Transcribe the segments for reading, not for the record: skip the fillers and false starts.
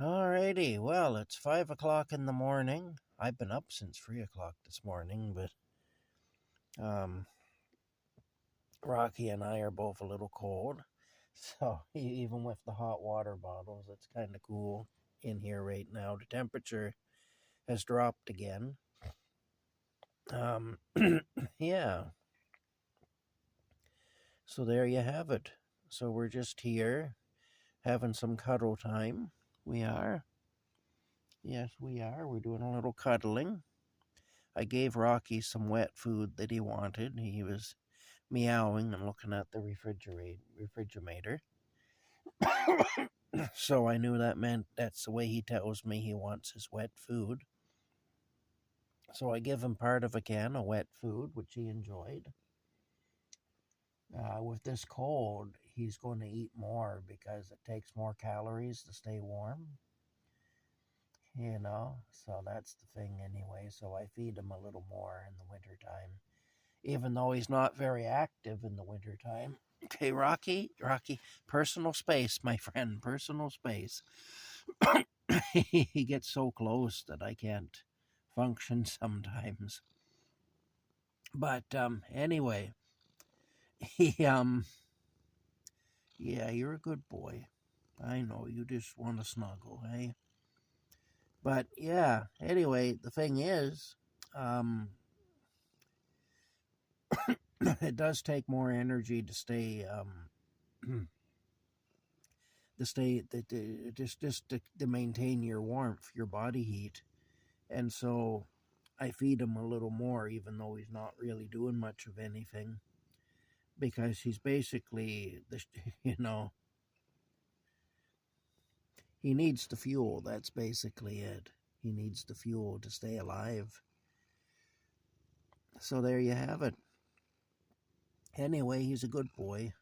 Alrighty, well, it's 5 o'clock in the morning. I've been up since 3 o'clock this morning, but um, Rocky and I are both a little cold. So, even with the hot water bottles, it's kind of cool in here right now. The temperature has dropped again. Um, yeah, so there you have it. So, we're just here having some cuddle time. We are. Yes, we are. We're doing a little cuddling. I gave Rocky some wet food that he wanted. He was meowing and looking at the refrigerator. So I knew that meant that's the way he tells me he wants his wet food. So I give him part of a can of wet food, which he enjoyed. With this cold, he's going to eat more because it takes more calories to stay warm. So that's the thing anyway. So I feed him a little more in the wintertime, even though he's not very active in the wintertime. Okay, Rocky, personal space, my friend, personal space. He gets so close that I can't function sometimes. But anyway, he yeah, you're a good boy. I know you just want to snuggle, hey? But yeah, anyway, the thing is, it does take more energy to stay to maintain your warmth, your body heat. And so I feed him a little more, even though he's not really doing much of anything, because he's basically, you know, he needs the fuel. That's basically it. He needs the fuel to stay alive. So there you have it. Anyway, he's a good boy.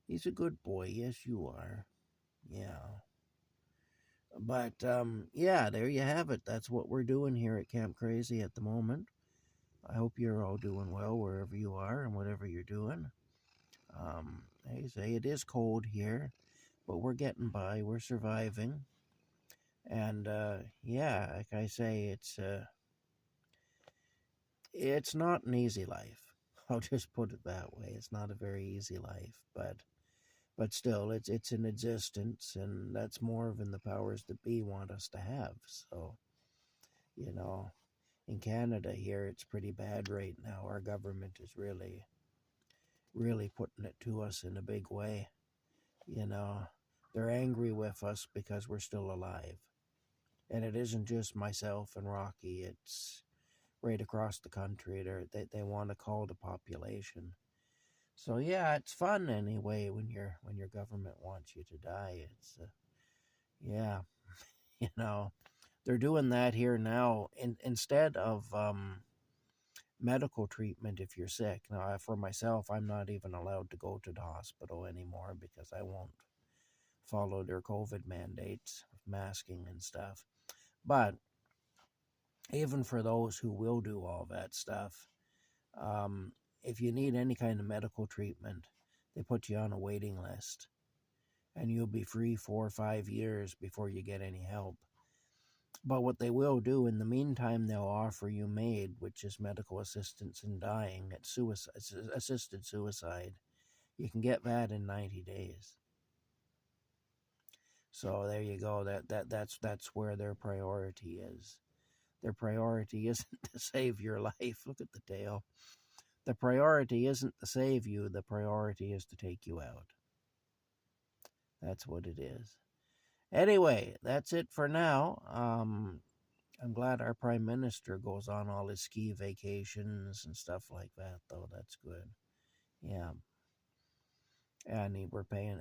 He's a good boy. Yes, you are. Yeah. But yeah, there you have it. That's what we're doing here at Camp Crazy at the moment. I hope you're all doing well wherever you are and whatever you're doing. They say it is cold here, but we're getting by. We're surviving, and yeah, like I say, it's not an easy life. I'll just put it that way. It's not a very easy life, but still, it's in existence, and that's more than the powers that be want us to have. So, you know, in Canada here, it's pretty bad right now. Our government is really putting it to us in a big way. You know, they're angry with us because we're still alive. And it isn't just myself and Rocky, it's right across the country. They want to call the population. So yeah, it's fun anyway when your government wants you to die. It's yeah, you know, they're doing that here now instead of medical treatment if you're sick. Now, for myself, I'm not even allowed to go to the hospital anymore because I won't follow their COVID mandates of masking and stuff. But even for those who will do all that stuff, if you need any kind of medical treatment, they put you on a waiting list and you'll be free 4 or 5 years before you get any help. But what they will do in the meantime, they'll offer you MAID, which is medical assistance in dying, it's assisted suicide. You can get that in 90 days. So there you go. That's where their priority is. Their priority isn't to save your life. Look at the tail. The priority isn't to save you. The priority is to take you out. That's what it is. Anyway, that's it for now. I'm glad our prime minister goes on all his ski vacations and stuff like that, though. That's good. Yeah. And we're paying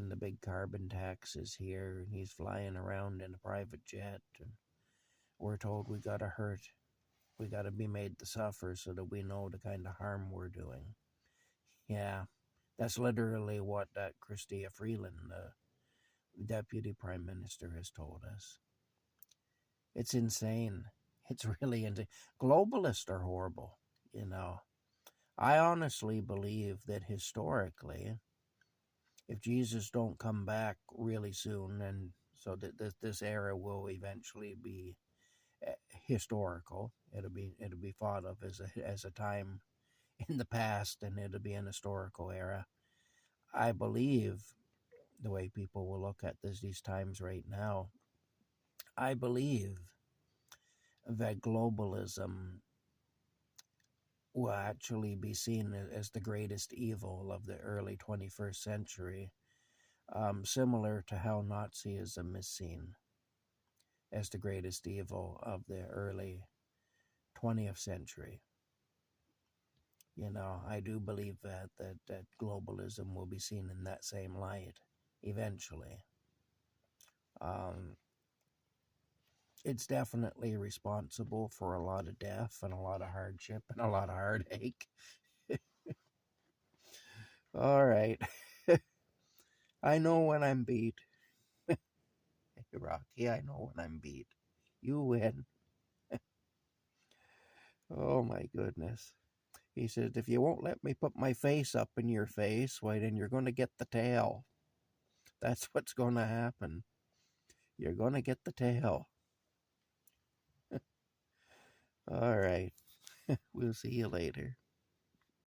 the big carbon taxes here, and he's flying around in a private jet, and we're told we gotta be made to suffer so that we know the kind of harm we're doing. Yeah, that's literally what that Chrystia Freeland, the deputy prime minister, has told us. It's insane. It's really insane. Globalists are horrible, you know. I honestly believe that historically, if Jesus don't come back really soon, and So this era will eventually be historical. It'll be thought of as a time in the past, and it'll be an historical era. I believe the way people will look at these times right now. I believe that globalism will actually be seen as the greatest evil of the early 21st century, similar to how Nazism is seen as the greatest evil of the early 20th century. I do believe that globalism will be seen in that same light eventually. Um, it's definitely responsible for a lot of death and a lot of hardship and a lot of heartache. All right. I know when I'm beat. Hey, Rocky, I know when I'm beat. You win. Oh, my goodness. He said, if you won't let me put my face up in your face, why, then you're going to get the tail. That's what's going to happen. You're going to get the tail. All right. We'll see you later.